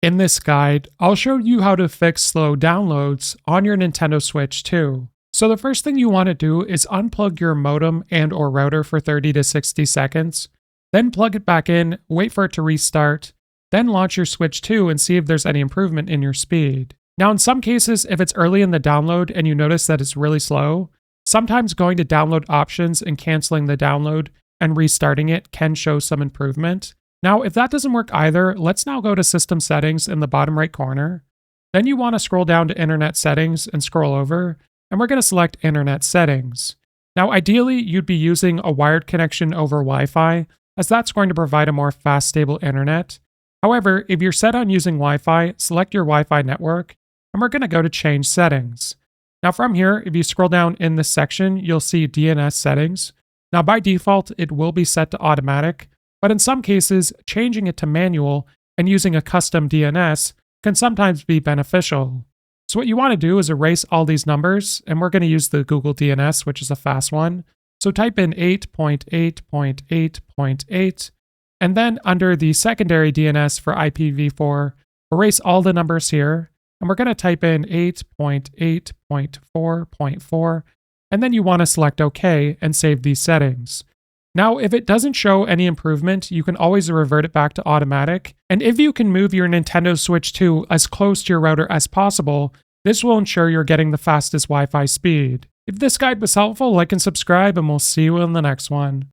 In this guide, I'll show you how to fix slow downloads on your Nintendo Switch 2. So the first thing you want to do is unplug your modem and or router for 30 to 60 seconds, then plug it back in, wait for it to restart, then launch your Switch 2 and see if there's any improvement in your speed. Now in some cases, if it's early in the download and you notice that it's really slow, sometimes going to download options and canceling the download and restarting it can show some improvement. Now, if that doesn't work either, let's now go to System Settings in the bottom right corner. Then you want to scroll down to Internet Settings and scroll over, and we're going to select Internet Settings. Now, ideally, you'd be using a wired connection over Wi-Fi, as that's going to provide a more fast, stable internet. However, if you're set on using Wi-Fi, select your Wi-Fi network, and we're going to go to Change Settings. Now from here, if you scroll down in this section, you'll see DNS settings. Now by default, it will be set to automatic, but in some cases, changing it to manual and using a custom DNS can sometimes be beneficial. So what you want to do is erase all these numbers, and we're going to use the Google DNS, which is a fast one. So type in 8.8.8.8, and then under the secondary DNS for IPv4, erase all the numbers here, and we're going to type in 8.8.4.4, and then you want to select OK and save these settings. Now, if it doesn't show any improvement, you can always revert it back to automatic, and if you can move your Nintendo Switch 2 as close to your router as possible, this will ensure you're getting the fastest Wi-Fi speed. If this guide was helpful, like and subscribe, and we'll see you in the next one.